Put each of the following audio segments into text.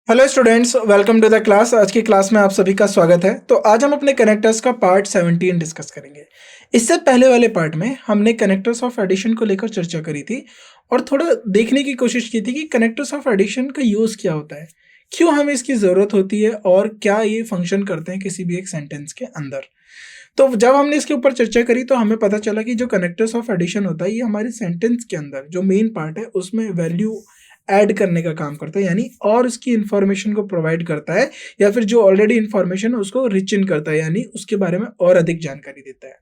Hello students, welcome to the class. आज की class में आप सभी का स्वागत है। तो आज हम अपने कनेक्टर्स का पार्ट 17 डिस्कस करेंगे। इससे पहले वाले पार्ट में हमने कनेक्टर्स ऑफ एडिशन को लेकर चर्चा करी थी और थोड़ा देखने की कोशिश की थी कि कनेक्टर्स ऑफ एडिशन का यूज़ क्या होता है, क्यों हमें इसकी ज़रूरत होती है और क्या ये फंक्शन करते हैं किसी भी एक सेंटेंस के अंदर। तो जब हमने इसके ऊपर चर्चा करी तो हमें पता चला कि जो कनेक्टर्स ऑफ एडिशन होता है ये हमारे सेंटेंस के अंदर जो मेन पार्ट है उसमें वैल्यू ऐड करने का काम करता है, यानी और उसकी इंफॉर्मेशन को प्रोवाइड करता है या फिर जो ऑलरेडी इंफॉर्मेशन है उसको रिच इन करता है, यानी उसके बारे में और अधिक जानकारी देता है।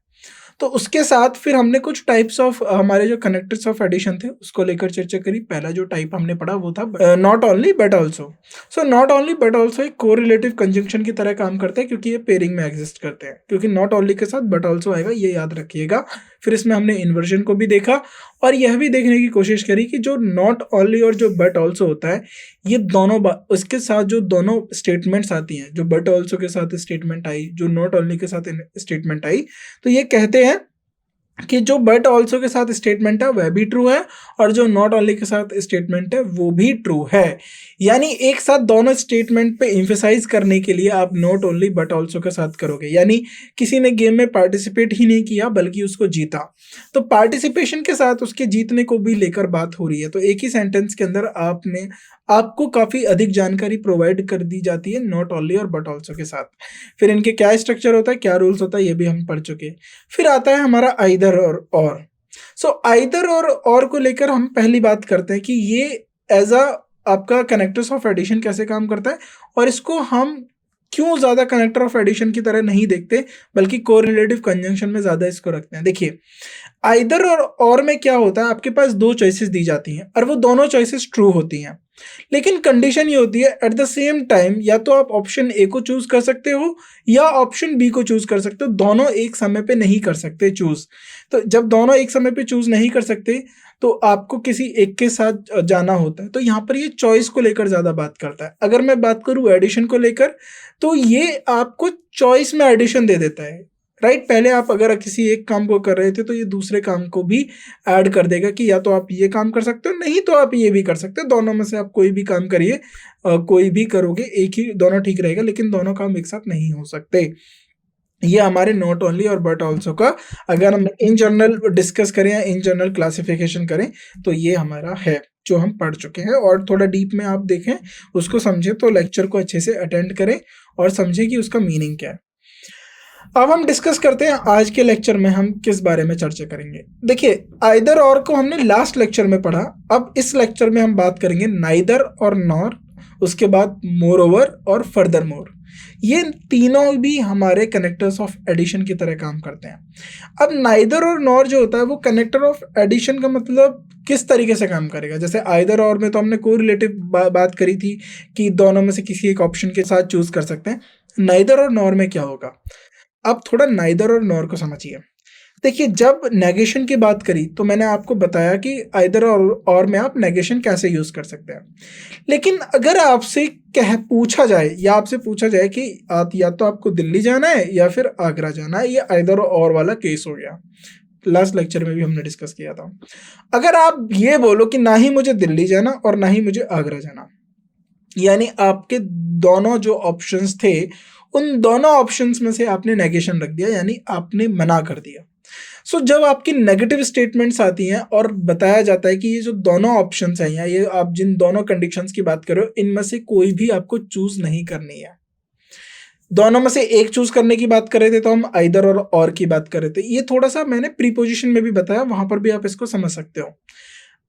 तो उसके साथ फिर हमने कुछ टाइप्स ऑफ हमारे जो कनेक्टर्स ऑफ एडिशन थे उसको लेकर चर्चा करी। पहला जो टाइप हमने पढ़ा वो था not only but also. So not only but also एक कोरिलेटिव कंजंक्शन की तरह काम करता है क्योंकि ये पेयरिंग में एग्जिस्ट करते हैं, क्योंकि नॉट ओनली के साथ बट ऑल्सो आएगा, ये याद रखिएगा। फिर इसमें हमने इन्वर्जन को भी देखा और यह भी देखने की कोशिश करी कि जो नॉट ओनली और जो बट ऑल्सो होता है ये दोनों उसके साथ जो दोनों स्टेटमेंट्स आती हैं, जो बट ऑल्सो के साथ स्टेटमेंट आई, जो नॉट ओनली के साथ स्टेटमेंट आई, तो ये कहते हैं कि जो बट ऑल्सो के साथ स्टेटमेंट है वह भी ट्रू है और जो नॉट ओनली के साथ स्टेटमेंट है वो भी ट्रू है। यानी एक साथ दोनों स्टेटमेंट पे एम्फेसाइज करने के लिए आप नॉट ओनली बट ऑल्सो के साथ करोगे, यानी किसी ने गेम में पार्टिसिपेट ही नहीं किया बल्कि उसको जीता, तो पार्टिसिपेशन के साथ उसके जीतने को भी लेकर बात हो रही है। तो एक ही सेंटेंस के अंदर आपको काफ़ी अधिक जानकारी प्रोवाइड कर दी जाती है नॉट ओनली और बट ऑल्सो के साथ। फिर इनके क्या स्ट्रक्चर होता है, क्या रूल्स होता है, ये भी हम पढ़ चुके हैं। फिर आता है हमारा आइदर और। सो आइदर और को लेकर हम पहली बात करते हैं कि ये एज अ आपका कनेक्टर्स ऑफ एडिशन कैसे काम करता है और इसको हम क्यों ज़्यादा कनेक्टर ऑफ एडिशन की तरह नहीं देखते बल्कि कोरिलेटिव कंजंक्शन में ज़्यादा इसको रखते हैं। देखिए, आइदर और में क्या होता है, आपके पास दो चॉइसेस दी जाती हैं और वो दोनों चॉइसेस ट्रू होती हैं, लेकिन कंडीशन ये होती है एट द सेम टाइम या तो आप ऑप्शन ए को चूज कर सकते हो या ऑप्शन बी को चूज कर सकते हो, दोनों एक समय पे नहीं कर सकते चूज। तो जब दोनों एक समय पे चूज नहीं कर सकते तो आपको किसी एक के साथ जाना होता है। तो यहाँ पर ये चॉइस को लेकर ज़्यादा बात करता है। अगर मैं बात करूँ एडिशन को लेकर तो ये आपको चॉइस में एडिशन दे देता है, राइट। पहले आप अगर किसी एक काम को कर रहे थे तो ये दूसरे काम को भी ऐड कर देगा कि या तो आप ये काम कर सकते हो, नहीं तो आप ये भी कर सकते हो, दोनों में से आप कोई भी काम करिए, कोई भी करोगे एक ही दोनों ठीक रहेगा, लेकिन दोनों काम एक साथ नहीं हो सकते। ये हमारे नॉट ओनली और बट ऑल्सो का अगर हम इन जनरल डिस्कस करें या इन जनरल क्लासिफिकेशन करें तो ये हमारा है जो हम पढ़ चुके हैं। और थोड़ा डीप में आप देखें, उसको समझें, तो लेक्चर को अच्छे से अटेंड करें और समझें कि उसका मीनिंग क्या है। अब हम डिस्कस करते हैं आज के लेक्चर में हम किस बारे में चर्चा करेंगे। देखिए, आइदर और को हमने लास्ट लेक्चर में पढ़ा, अब इस लेक्चर में हम बात करेंगे नाइदर और नॉर, उसके बाद मोर ओवर और फर्दर मोर। ये तीनों भी हमारे कनेक्टर्स ऑफ एडिशन की तरह काम करते हैं। अब नाइदर और नॉर जो होता है वो कनेक्टर ऑफ एडिशन का मतलब किस तरीके से काम करेगा। जैसे आइदर और में तो हमने कोरिलेटिव बात करी थी कि दोनों में से किसी एक ऑप्शन के साथ चूज कर सकते हैं। नाइदर और नॉर में क्या होगा, अब थोड़ा नाइदर और नॉर को समझिए। देखिए, जब नेगेशन की बात करी तो मैंने आपको बताया कि आइदर और में आप नेगेशन कैसे यूज कर सकते हैं, लेकिन अगर आपसे पूछा जाए या आपसे पूछा जाए कि आप या तो आपको दिल्ली जाना है या फिर आगरा जाना है, ये आइदर और वाला केस हो गया। लास्ट लेक्चर में भी हमने डिस्कस किया था। अगर आप ये बोलो कि ना ही मुझे दिल्ली जाना और ना ही मुझे आगरा जाना, यानी आपके दोनों जो ऑप्शंस थे उन दोनों ऑप्शंस में से आपने नेगेशन रख दिया, यानी आपने मना कर दिया। सो जब आपकी नेगेटिव स्टेटमेंट्स आती हैं और बताया जाता है कि ये जो दोनों ऑप्शंस हैं या ये आप जिन दोनों कंडीशंस की बात कर रहे हो इनमें से कोई भी आपको चूज नहीं करनी है, दोनों में से एक चूज करने की बात कर रहे थे तो हम आइदर और की बात कर रहे थे। ये थोड़ा सा मैंने प्रीपोजिशन में भी बताया, वहां पर भी आप इसको समझ सकते हो।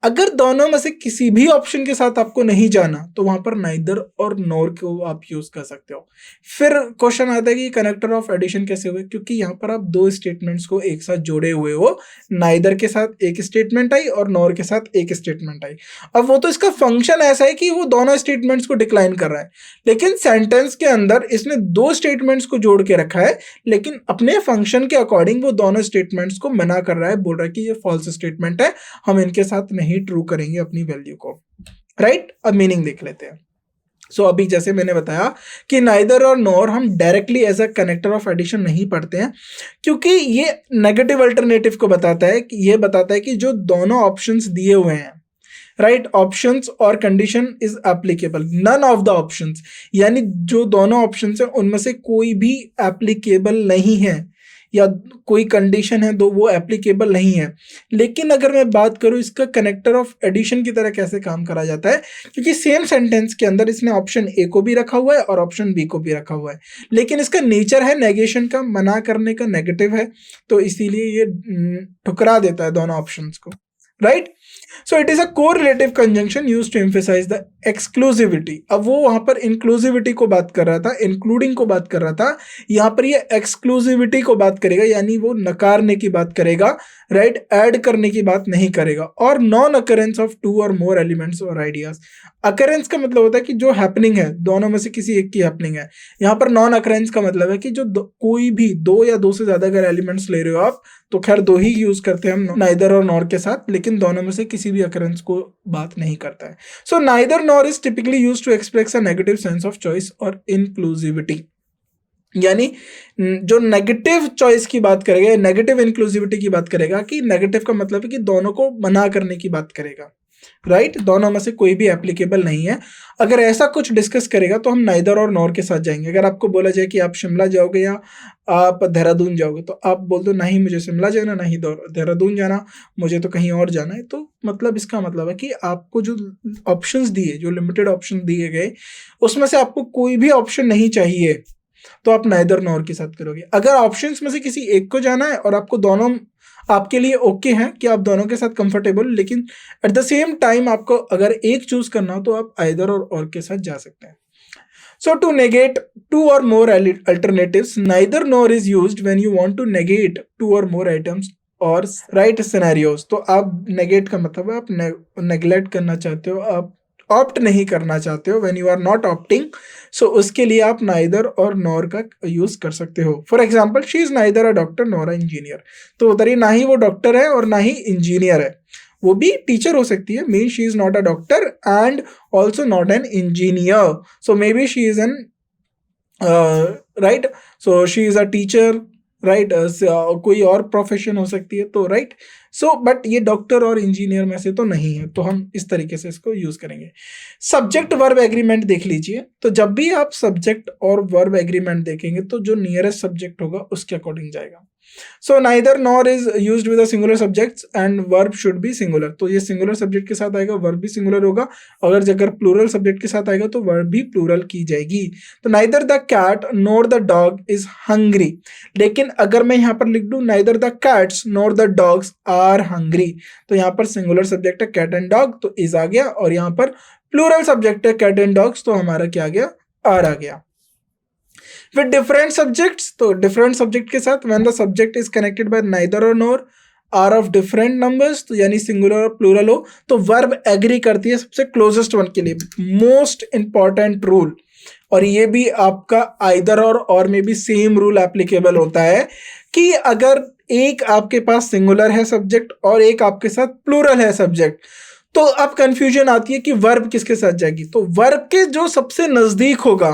अगर दोनों में से किसी भी ऑप्शन के साथ आपको नहीं जाना तो वहां पर नाइदर और नॉर को आप यूज कर सकते हो। फिर क्वेश्चन आता है कि कनेक्टर ऑफ एडिशन कैसे हुए, क्योंकि यहाँ पर आप दो स्टेटमेंट्स को एक साथ जोड़े हुए हो। नाइदर के साथ एक स्टेटमेंट आई और नॉर के साथ एक स्टेटमेंट आई। अब वो तो इसका फंक्शन ऐसा है कि वो दोनों स्टेटमेंट्स को डिक्लाइन कर रहा है, लेकिन सेंटेंस के अंदर इसने दो स्टेटमेंट्स को जोड़ के रखा है, लेकिन अपने फंक्शन के अकॉर्डिंग वो दोनों स्टेटमेंट्स को मना कर रहा है, बोल रहा है कि ये फॉल्स स्टेटमेंट है, हम इनके साथ नहीं ट्रू करेंगे अपनी वैल्यू को, राइट। अब मीनिंग देख लेते हैं। सो अभी जैसे मैंने बताया कि नाइदर और नॉर हम directly as a connector of addition नहीं पढ़ते हैं, क्योंकि ये नेगेटिव अल्टरनेटिव को बताता है कि ये बताता है कि जो दोनों ऑप्शंस दिए हुए हैं राइट, ऑप्शंस और condition is applicable, none of the options, यानी जो दोनों ऑप्शंस हैं उनमें से कोई भी एप्लीकेबल नहीं है, या कोई कंडीशन है दो वो एप्लीकेबल नहीं है। लेकिन अगर मैं बात करूं इसका कनेक्टर ऑफ एडिशन की तरह कैसे काम करा जाता है, क्योंकि सेम सेंटेंस के अंदर इसने ऑप्शन ए को भी रखा हुआ है और ऑप्शन बी को भी रखा हुआ है, लेकिन इसका नेचर है नेगेशन का, मना करने का, नेगेटिव है, तो इसीलिए ये ठुकरा देता है दोनों ऑप्शंस को, right. So it is a correlative conjunction used to emphasise the exclusivity. अब वो वहां पर इंक्लूसिविटी को बात कर रहा था, इंक्लूडिंग को बात कर रहा था, यहां पर ये एक्सक्लूसिविटी को बात करेगा, यानी वो नकारने की बात करेगा, राइट, ऐड करने की बात नहीं करेगा। और नॉन अकरेंस ऑफ टू और मोर एलिमेंट्स और आइडियाज, अकरेंस का मतलब होता है कि जो हैपनिंग है दोनों में से किसी एक की हैपनिंग है, यहाँ पर नॉन अकरेंस का मतलब है कि जो कोई भी दो या दो से ज्यादा अगर एलिमेंट्स ले रहे हो आप, तो खैर दो ही यूज करते हैं हम नाइदर और नॉर के साथ, लेकिन दोनों में से किसी भी अकरेंस को बात नहीं करता है। So neither nor is typically used to express a negative sense of choice और इंक्लूसिविटी, यानी जो नेगेटिव चॉइस की बात करेगा, नेगेटिव इंक्लूसिविटी की बात करेगा, कि नेगेटिव का मतलब है कि दोनों को मना करने की बात करेगा, राइट, दोनों में से कोई भी एप्लीकेबल नहीं है। अगर ऐसा कुछ डिस्कस करेगा तो हम नाइदर और नॉर के साथ जाएंगे। अगर आपको बोला जाए कि आप शिमला जाओगे या आप देहरादून जाओगे, तो आप बोल दो नहीं मुझे शिमला जाना, नहीं देहरादून जाना, मुझे तो कहीं और जाना है, तो मतलब इसका मतलब है कि आपको जो ऑप्शंस दिए, जो लिमिटेड ऑप्शन दिए गए, उसमें से आपको कोई भी ऑप्शन नहीं चाहिए, तो आप नाइदर नॉर के साथ करोगे। अगर ऑप्शंस में से किसी एक को जाना है और आपको दोनों आपके लिए ओके हैं कि आप दोनों के साथ कंफर्टेबल, लेकिन एट द सेम टाइम आपको अगर एक चूज करना हो तो आप आइदर और के साथ जा सकते हैं। सो टू नेगेट टू और more alternatives, neither nor is used when you want to negate two और मोर आइटम्स और राइट सिनेरियोज। तो आप नेगेट का मतलब है आप नेग्लेक्ट करना चाहते हो, आप ऑप्ट नहीं करना चाहते हो, when you are not opting, so उसके लिए आप नाइदर और नॉर का यूज कर सकते हो। For example, she is neither a doctor nor a engineer, तो उधर ही ना ही वो डॉक्टर है और ना ही इंजीनियर है, वो भी टीचर हो सकती है, mean she is not a doctor and also not an engineer, so may be she is an right, so she is a teacher, right, कोई और प्रोफेशन हो सकती है, तो राइट, सो बट ये डॉक्टर और इंजीनियर में से तो नहीं है, तो हम इस तरीके से इसको यूज करेंगे। सब्जेक्ट वर्ब एग्रीमेंट देख लीजिए, तो जब भी आप सब्जेक्ट और वर्ब एग्रीमेंट देखेंगे तो जो नियरेस्ट सब्जेक्ट होगा उसके अकॉर्डिंग जाएगा। सो neither nor is used with singular subjects and verb should be singular, तो ये सिंगुलर सब्जेक्ट के साथ आएगा, वर्ब भी सिंगुलर होगा, अगर प्लूरल सब्जेक्ट के साथ आएगा तो वर्ब भी प्लूरल की जाएगी। तो neither the cat nor the dog is hungry, लेकिन अगर मैं यहाँ पर लिख दूं neither the cats nor the dogs are hungry, तो यहाँ पर सिंगुलर सब्जेक्ट है कैट एंड डॉग, तो इज आ गया, और यहाँ पर प्लूरल सब्जेक्ट है कैट एंड डॉग्स, तो हमारा क्या आ गया, आर आ गया। विद डिफरेंट सब्जेक्ट्स, तो डिफरेंट सब्जेक्ट के साथ when the subject is connected by neither और nor are of different numbers, तो यानी सिंगुलर और प्लूरल हो, तो वर्ब एग्री करती है सबसे क्लोजेस्ट वन के लिए, मोस्ट इंपॉर्टेंट रूल। और ये भी आपका आइदर और में भी सेम रूल एप्लीकेबल होता है कि अगर एक आपके पास सिंगुलर है सब्जेक्ट और एक आपके साथ प्लूरल है सब्जेक्ट, तो अब कंफ्यूजन आती है कि वर्ब किसके साथ जाएगी, तो वर्ब के जो सबसे नजदीक होगा,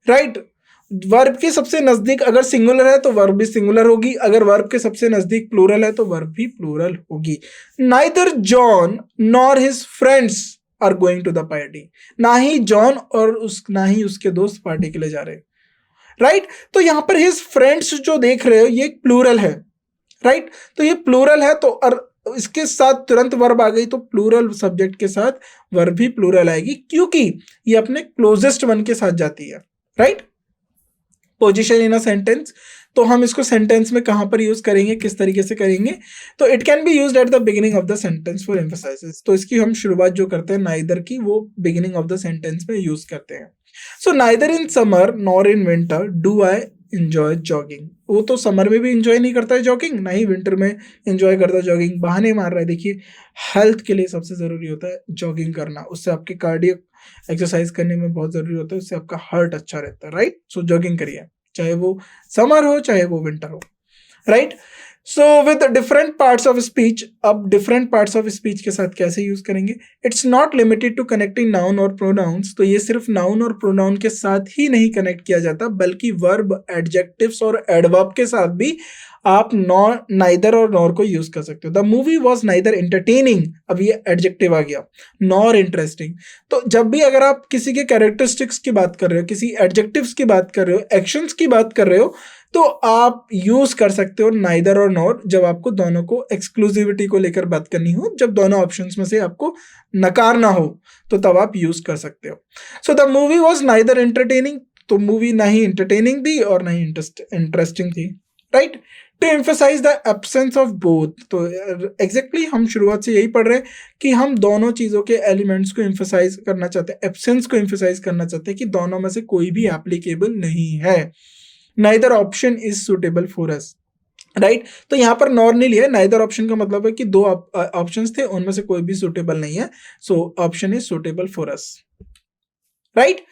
राइट, वर्ब के सबसे नजदीक अगर सिंगुलर है तो वर्ब भी सिंगुलर होगी, अगर वर्ब के सबसे नजदीक प्लूरल है तो वर्ब भी प्लूरल होगी। Neither John nor his friends are going to the party, ना ही जॉन और ना ही उसके दोस्त पार्टी के लिए जा रहे, राइट, तो यहां पर हिज फ्रेंड्स जो देख रहे हो ये प्लूरल है, राइट, तो ये प्लूरल है, तो और इसके साथ तुरंत वर्ब आ गई, तो प्लूरल सब्जेक्ट के साथ वर्ब भी प्लूरल आएगी, क्योंकि ये अपने क्लोजेस्ट वन के साथ जाती है, right. Position in a sentence, तो हम इसको सेंटेंस में कहां पर यूज करेंगे, किस तरीके से करेंगे, तो it can be used at the beginning of the sentence for emphasis, तो इसकी हम शुरुआत जो करते हैं नाइदर की, वो बिगिनिंग ऑफ द सेंटेंस में यूज करते हैं। So neither in summer nor in winter do I enjoy jogging, वो तो समर में भी एंजॉय नहीं करता है जॉगिंग, ना ही विंटर में एंजॉय करता है जॉगिंग, बहाने मार रहा है। देखिए हेल्थ के लिए सबसे जरूरी होता है जॉगिंग करना, उससे आपके कार्डियक एक्सरसाइज करने में बहुत जरूरी होता है, उससे आपका हार्ट अच्छा रहता है, राइट, सो जॉगिंग करिए, चाहे वो समर हो चाहे वो विंटर हो, right. So with different parts of speech, अब डिफरेंट पार्ट्स ऑफ स्पीच के साथ कैसे यूज करेंगे, it's not limited to connecting noun और प्रोनाउंस, तो ये सिर्फ नाउन और प्रोनाउन के साथ ही नहीं कनेक्ट किया जाता, बल्कि वर्ब, एडजेक्टिव्स और एडवर्ब के साथ भी आप नॉर नाइदर और नॉर को यूज कर सकते हो। The movie was neither entertaining, अब ये एडजेक्टिव आ गया, नॉर इंटरेस्टिंग। तो जब भी अगर आप किसी के कैरेक्टरिस्टिक्स की बात कर रहे हो, किसी एडजेक्टिव्स की बात कर रहे हो, एक्शंस की बात कर रहे हो, तो आप यूज कर सकते हो नाइदर और नॉर जब आपको दोनों को एक्सक्लूसिविटी को लेकर बात करनी हो, जब दोनों ऑप्शंस में से आपको नकारना हो, तो तब आप यूज कर सकते हो। So the movie was neither entertaining, तो मूवी ना ही इंटरटेनिंग थी और ना ही इंटरेस्टिंग थी, right. To emphasise the absence of both, तो एग्जैक्टली हम शुरुआत से यही पढ़ रहे हैं कि हम दोनों चीजों के एलिमेंट्स को एम्फेसाइज करना चाहते हैं, एब्सेंस को एम्फेसाइज करना चाहते हैं कि दोनों में से कोई भी एप्लीकेबल नहीं है। Neither option is suitable for us, right. तो यहां पर नॉर नहीं लिया, नाइदर ऑप्शन का मतलब है कि दो ऑप्शंस थे, उनमें से कोई भी सुटेबल नहीं है, so option is suitable for us, right.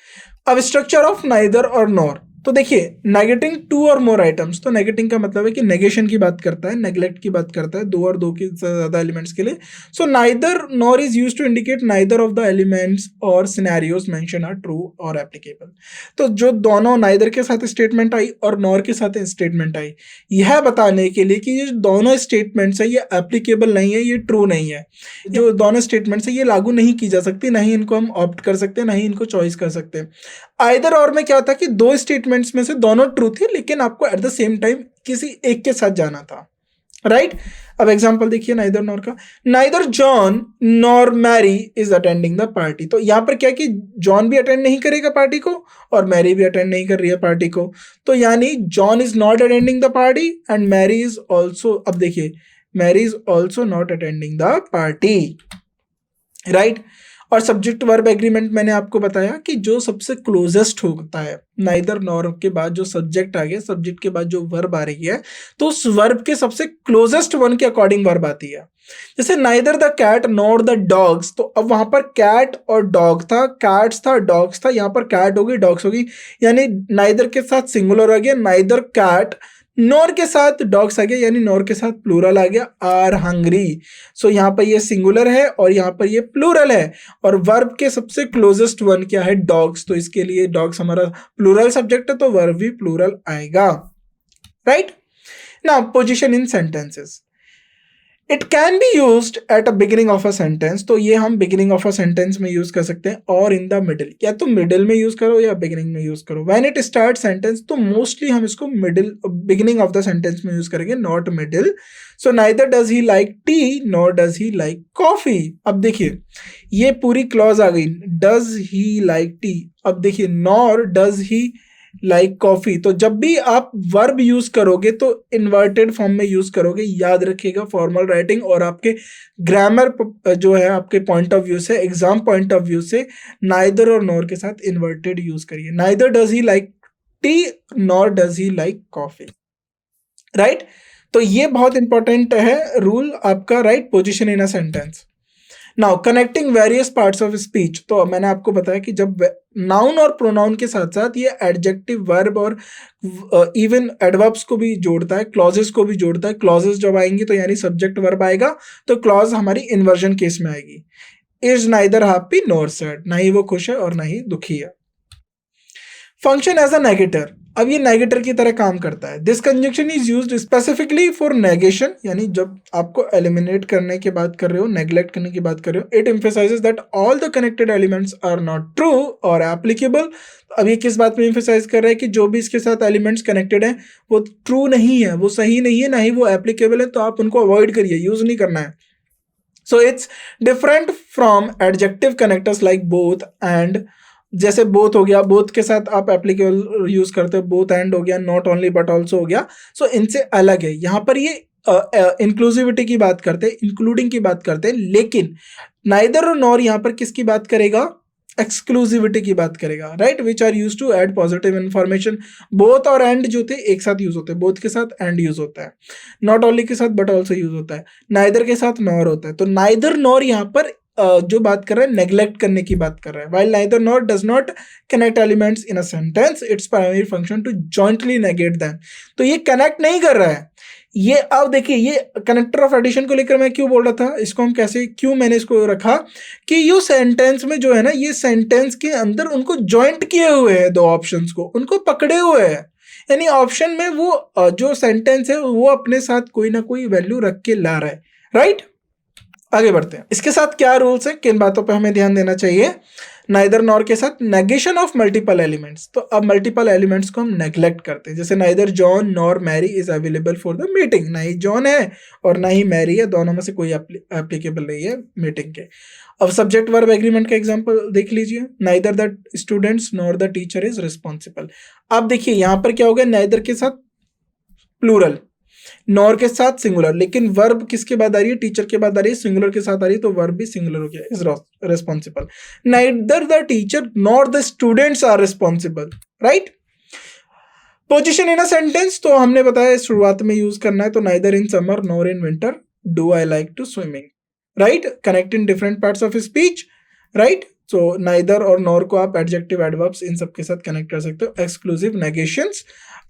अब स्ट्रक्चर ऑफ नाइदर और नॉर, तो देखिए नेगेटिंग टू और मोर आइटम्स, तो नेगेटिंग का मतलब है कि नेगेशन की बात करता है, नेग्लेक्ट की बात करता है, दो और दो के ज्यादा एलिमेंट्स के लिए। So neither nor is used to indicate neither of the elements और सिनेरियोस मेंशन आर ट्रू और एप्लीकेबल। तो जो दोनों नाइदर के साथ स्टेटमेंट आई और नॉर के साथ स्टेटमेंट आई, यह बताने के लिए कि ये दोनों स्टेटमेंट्स है ये एप्लीकेबल नहीं है, ये ट्रू नहीं है, जो दोनों स्टेटमेंट्स है ये लागू नहीं की जा सकती, ना ही इनको हम ऑप्ट कर सकते हैं, ना ही इनको चॉइस कर सकते हैं। आइदर और में क्या था कि दो स्टेटमेंट्स में से दोनों ट्रू थे, लेकिन आपको एट द सेम टाइम किसी एक के साथ जाना था, राइट। अब एग्जांपल देखिए नाइदर नॉर का, neither John nor Mary is attending the party. तो यहां पर क्या कि जॉन भी अटेंड नहीं करेगा पार्टी को और मैरी भी अटेंड नहीं कर रही है पार्टी को, तो यानी John is not attending the party and Mary is also, अब देखिए Mary is also not attending the party, right. और सब्जेक्ट वर्ब एग्रीमेंट मैंने आपको बताया कि जो सबसे क्लोजेस्ट होता है, नाइदर नॉर के बाद जो सब्जेक्ट आ गया, सब्जेक्ट के बाद जो वर्ब आ रही है, तो उस वर्ब के सबसे क्लोजेस्ट वन के अकॉर्डिंग वर्ब आती है। जैसे neither the cat nor the dogs, तो अब वहां पर कैट और डॉग था, कैट्स था डॉग्स था, यहां पर कैट होगी डॉग्स होगी, यानी नाइदर के साथ सिंगुलर आ गया, नाइदर कैट, नॉर के साथ डॉग्स आ गया, यानी नॉर के साथ प्लूरल आ गया, आर हंग्री। सो यहाँ पर ये सिंगुलर है और यहाँ पर ये प्लूरल है, और वर्ब के सबसे क्लोजेस्ट वन क्या है, डॉग्स, तो इसके लिए डॉग्स हमारा प्लूरल सब्जेक्ट है, तो वर्ब भी प्लूरल आएगा, right. Now position in sentences, it can be used at a beginning of a sentence, तो ये हम बिगिनिंग ऑफ अ सेंटेंस में यूज कर सकते हैं, और इन द मिडिल, या तो मिडिल में यूज करो या बिगिनिंग में यूज करो। व्हेन इट स्टार्ट सेंटेंस, तो मोस्टली हम इसको middle beginning of the sentence में यूज करेंगे, not middle. So neither does he like T nor does he like coffee. अब देखिए ये पूरी क्लॉज आ गई, डज ही लाइक टी, अब देखिए nor does he like coffee. तो जब भी आप वर्ब यूज करोगे तो इन्वर्टेड फॉर्म में यूज करोगे, याद रखिएगा फॉर्मल राइटिंग और आपके ग्रामर जो है आपके पॉइंट ऑफ व्यू से, एग्जाम पॉइंट ऑफ व्यू से, नाइदर और नॉर के साथ इन्वर्टेड यूज करिए, neither does he like T nor does he like coffee, right. तो ये बहुत इंपॉर्टेंट है रूल आपका, right, position in a sentence. Now connecting various parts of speech, तो मैंने आपको बताया कि जब नाउन और प्रोनाउन के साथ साथ ये एडजेक्टिव वर्ब और इवन एडवर्ब्स को भी जोड़ता है, क्लॉजेस को भी जोड़ता है। क्लॉजेस जब आएंगी तो यानी सब्जेक्ट वर्ब आएगा, तो क्लॉज हमारी इन्वर्जन केस में आएगी, is neither happy nor sad, ना ही वो खुश है और ना ही दुखी है। फंक्शन एज अ नेगेटर, अब ये नेगेटर की तरह काम करता है। This conjunction is used specifically for negation, यानी जब आपको एलिमिनेट करने की बात कर रहे हो, नेग्लेक्ट करने की बात कर रहे हो। It emphasizes that all the connected elements are not true और एप्लीकेबल। अब ये किस बात में एम्फेसाइज कर रहा है कि जो भी इसके साथ एलिमेंट्स कनेक्टेड हैं वो ट्रू नहीं है, वो सही नहीं है, ना ही वो एप्लीकेबल है, तो आप उनको अवॉइड करिए, यूज नहीं करना है। So it's different from adjective connectors like both and, जैसे बोथ हो गया, बोथ के साथ आप एप्लीकेबल यूज करते हो, बोथ एंड हो गया, नॉट ओनली बट ऑल्सो हो गया। सो इनसे अलग है, यहाँ पर ये इंक्लूसिविटी की बात करते हैं, इंक्लूडिंग की बात करते हैं, लेकिन नाइदर और नॉर यहाँ पर किसकी बात करेगा, एक्सक्लूसिविटी की बात करेगा, right, which are use to add positive information. Both और एंड जो थे एक साथ यूज होते हैं, बोथ के साथ एंड यूज होता है, नॉट ओनली के साथ बट ऑल्सो यूज होता है, नाइदर के साथ नॉर होता है। तो नाइदर नॉर यहाँ पर जो बात कर रहा है नेग्लेक्ट करने की बात कर रहा है। While neither nor does not connect elements in a sentence, its primary function to jointly negate them. तो ये कनेक्ट नहीं कर रहा है ये। अब देखिए ये कनेक्टर ऑफ एडिशन को लेकर मैं क्यों बोल रहा था, इसको हम कैसे, क्यों मैंने इसको रखा कि ये सेंटेंस में जो है ना, ये सेंटेंस के अंदर उनको ज्वाइंट किए हुए हैं, दो ऑप्शंस को उनको पकड़े हुए हैं, यानी ऑप्शन में वो जो सेंटेंस है वो अपने साथ कोई ना कोई वैल्यू रख के ला रहा है, राइट। आगे बढ़ते हैं। इसके साथ क्या रूल्स है, किन बातों पे हमें ध्यान देना चाहिए। नाइदर नॉर के साथ नेगेशन ऑफ मल्टीपल एलिमेंट्स, तो अब मल्टीपल एलिमेंट्स को हम नेग्लेक्ट करते हैं। जैसे neither John nor Mary is available for the meeting, ना ही जॉन है और ना ही मैरी है, दोनों में से कोई एप्लीकेबल नहीं है मीटिंग के। अब सब्जेक्ट वर्ब एग्रीमेंट का एग्जांपल देख लीजिए। Neither the students nor the teacher is responsible. अब देखिए यहां पर क्या हो गया, नाइदर के साथ प्लूरल, नॉर के साथ सिंगुलर, लेकिन वर्ब किसके बाद आ रही है, टीचर के बाद आ रही है, सिंगुलर के साथ आ रही है, तो वर्ब भी सिंगुलर हो गया, is responsible. Neither the teacher nor the students are responsible, right. Position in a sentence तो हमने बताया शुरुआत में यूज करना है, तो neither in summer nor in winter do I like to swimming, right. Connect in different parts of speech, right. So neither और nor को आप एडजेक्टिव एडवर्ब्स इन सब के साथ कनेक्ट कर सकते हो। Exclusive negations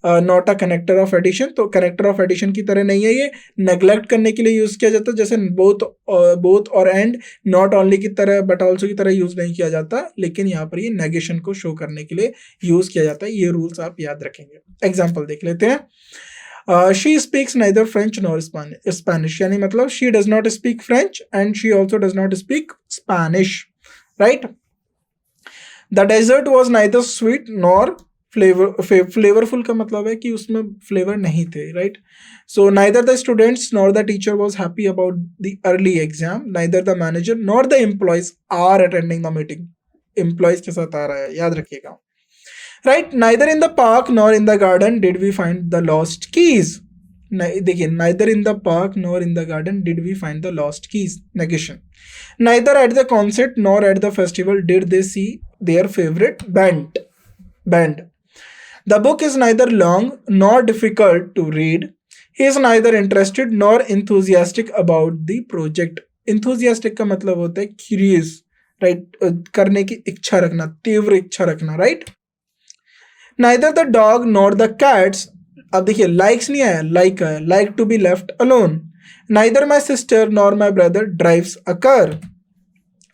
not a connector of addition, तो कनेक्टर ऑफ एडिशन की तरह नहीं है, ये नेग्लेक्ट करने के लिए यूज किया जाता है। जैसे बोथ और एंड नॉट ओनली की तरह बट ऑल्सो की तरह यूज नहीं किया जाता, लेकिन यहाँ पर ये नेगेशन को शो करने के लिए यूज किया जाता है। ये रूल्स आप याद रखेंगे। एग्जाम्पल देख लेते हैं। She speaks neither French nor Spanish, यानी मतलब she does not speak French and she also does not speak Spanish, right. The dessert was neither sweet nor flavourful का मतलब है कि उसमें फ्लेवर नहीं थे, right. So neither the students nor the teacher was happy about the early exam, neither the manager nor the employees are attending the meeting, employees के साथ आ रहा है, याद रखिएगा, right. Neither in the park nor in the garden did we find the lost keys, देखिए neither in the park nor in the garden did we find the lost keys, negation. Neither at the concert nor at the festival did they see their favourite band. The book is neither long nor difficult to read. He is neither interested nor enthusiastic about the project. Enthusiastic का मतलब होता है curious, right? करने की इच्छा रखना, तीव्र इच्छा रखना, right? Neither the dog nor the cats, अब देखिए likes नहीं आया, like आया, like to be left alone. Neither my sister nor my brother drives a car,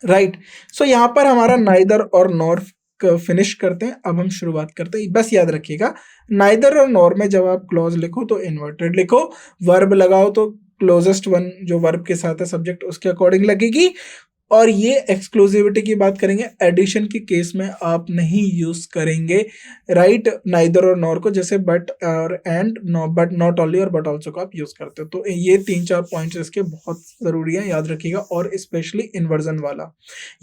right? So यहाँ पर हमारा neither और nor फिनिश करते हैं। अब हम शुरुआत करते हैं। बस याद रखिएगा नाइदर और नॉर में जब आप क्लॉज लिखो तो इन्वर्टेड लिखो, वर्ब लगाओ तो क्लोजेस्ट वन जो वर्ब के साथ है सब्जेक्ट उसके अकॉर्डिंग लगेगी। और ये एक्सक्लूसिविटी की बात करेंगे, एडिशन के केस में आप नहीं यूज करेंगे, राइट, नाइदर और नॉर को, जैसे बट और एंड, बट नॉट ओनली और बट ऑल्सो को आप यूज करते हो। तो ये 3-4 पॉइंट्स इसके बहुत जरूरी है, याद रखिएगा। और स्पेशली इन्वर्जन वाला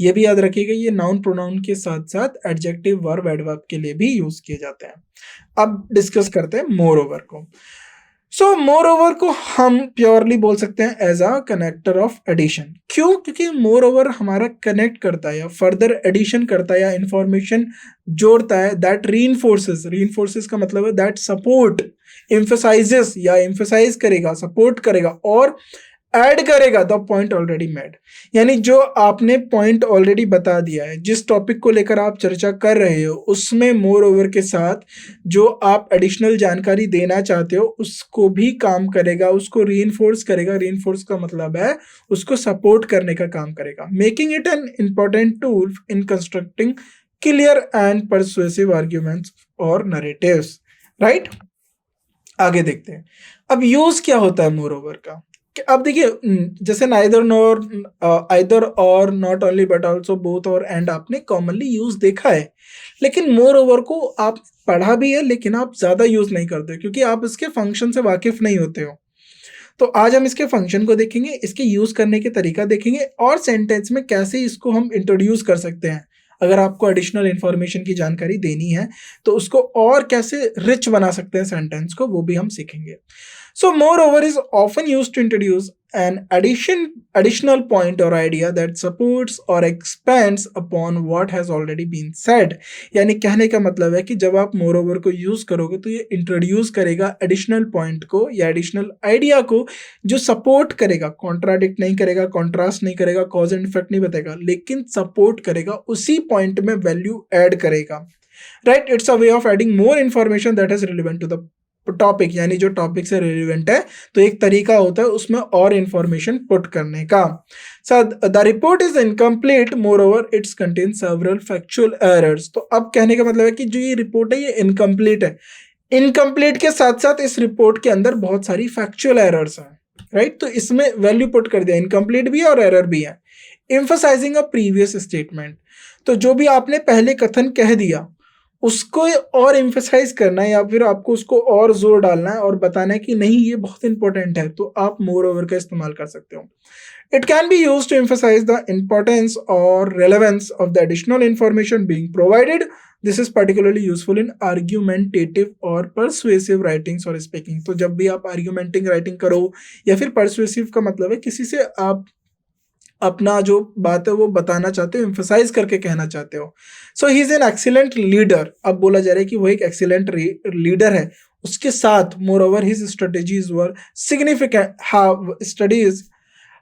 ये भी याद रखिएगा, ये नाउन प्रोनाउन के साथ साथ एडजेक्टिव वर्ब एडवर्ब के लिए भी यूज किए जाते हैं। अब डिस्कस करते हैं मोर ओवर को। सो मोर ओवर को हम प्योरली बोल सकते हैं as a connector of addition. क्यों? क्योंकि मोर ओवर हमारा कनेक्ट करता है या फर्दर एडिशन करता है या इंफॉर्मेशन जोड़ता है, दैट रीइंफोर्सेस का मतलब है दैट सपोर्ट, एम्फसाइजेस या एम्फसाइज करेगा, सपोर्ट करेगा और ऐड करेगा द पॉइंट ऑलरेडी मेड। यानी जो आपने पॉइंट ऑलरेडी बता दिया है, जिस टॉपिक को लेकर आप चर्चा कर रहे हो, उसमें मोर ओवर के साथ जो आप एडिशनल जानकारी देना चाहते हो उसको भी काम करेगा, उसको रीइंफोर्स करेगा। रीइंफोर्स का मतलब है उसको सपोर्ट करने का काम करेगा, making it an important tool in constructing clear and persuasive arguments और नरेटिव्स, राइट। आगे देखते हैं अब यूज क्या होता है मोर ओवर का। अब देखिए जैसे नाइदर नॉर, आइदर और, not only but also, both और एंड आपने कॉमनली यूज देखा है, लेकिन मोर ओवर को आप पढ़ा भी है लेकिन आप ज्यादा यूज नहीं करते क्योंकि आप इसके फंक्शन से वाकिफ नहीं होते हो। तो आज हम इसके फंक्शन को देखेंगे, इसके यूज करने के तरीका देखेंगे और सेंटेंस में कैसे इसको हम इंट्रोड्यूस कर सकते हैं। अगर आपको एडिशनल इंफॉर्मेशन की जानकारी देनी है तो उसको और कैसे रिच बना सकते हैं सेंटेंस को, वो भी हम सीखेंगे। So moreover is often used to introduce an additional point or idea that supports or expands upon what has already been said। यानी कहने का मतलब है कि जब आप moreover को यूज करोगे तो ये इंट्रोड्यूस करेगा एडिशनल पॉइंट को या एडिशनल आइडिया को जो सपोर्ट करेगा, कॉन्ट्राडिक्ट नहीं करेगा, कॉन्ट्रास्ट नहीं करेगा, कॉज एंड इफेक्ट नहीं बताएगा, लेकिन सपोर्ट करेगा, उसी पॉइंट में वैल्यू ऐड करेगा, right. It's a way of adding more information that is relevant to the topic, यानी जो टॉपिक से रिलेवेंट है, तो एक तरीका होता है उसमें और इंफॉर्मेशन पुट करने का। The report is incomplete more over it's contain several factual errors. तो अब कहने का मतलब है कि जो ये रिपोर्ट है ये इनकम्प्लीट है, इनकम्प्लीट के साथ साथ इस रिपोर्ट के अंदर बहुत सारी फैक्चुअल एरर्स हैं, राइट। तो इसमें वैल्यू पुट कर दिया, इनकम्प्लीट भी है और एरर भी है। एम्फसाइजिंग अ प्रीवियस स्टेटमेंट, तो जो भी आपने पहले कथन कह दिया उसको और एम्फसाइज करना है या फिर आपको उसको और जोर डालना है और बताना है कि नहीं ये बहुत इंपॉर्टेंट है, तो आप मोर ओवर का इस्तेमाल कर सकते हो। It can be used to emphasize the importance or relevance of the additional information being provided. This is particularly useful in argumentative or persuasive writings or speaking. तो जब भी आप argumenting writing करो या फिर persuasive का मतलब है किसी से आप अपना जो बात है वो बताना चाहते हो, emphasize करके कहना चाहते हो। So he is an excellent leader. अब बोला जा रहा है कि वो एक excellent leader है। उसके साथ moreover his strategies were significant,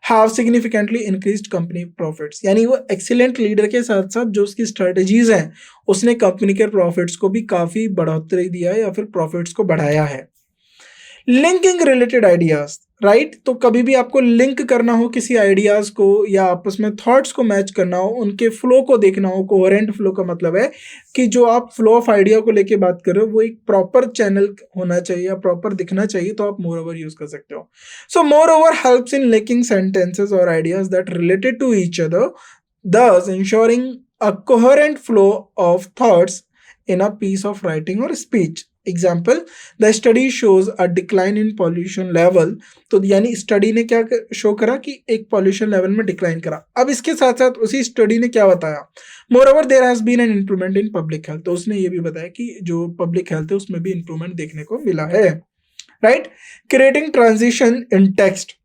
have significantly increased company profits, यानी वो एक्सीलेंट लीडर के साथ साथ जो उसकी स्ट्रेटजीज हैं उसने कंपनी के प्रॉफिट्स को भी काफी बढ़ोतरी दिया है या फिर प्रॉफिट्स को बढ़ाया है। Linking related ideas, right. तो कभी भी आपको लिंक करना हो किसी आइडियाज को या आपस में थॉट्स को मैच करना हो, उनके फ्लो को देखना हो, कोहेरेंट फ्लो का मतलब है कि जो आप फ्लो ऑफ आइडिया को लेके बात कर रहे हो वो एक प्रॉपर चैनल होना चाहिए या प्रॉपर दिखना चाहिए, तो आप मोर ओवर यूज कर सकते हो। So moreover helps in linking sentences और ideas that related to each other, thus ensuring a coherent flow of thoughts in a piece of writing or speech. Example, the study shows a decline in pollution level, तो यानी study ने क्या show करा कि एक pollution level में decline करा। अब इसके साथ साथ उसी स्टडी ने क्या बताया, moreover there has been an improvement in public health, तो उसने ये भी बताया कि जो पब्लिक हेल्थ है उसमें भी इंप्रूवमेंट देखने को मिला है, right. Creating transition in text,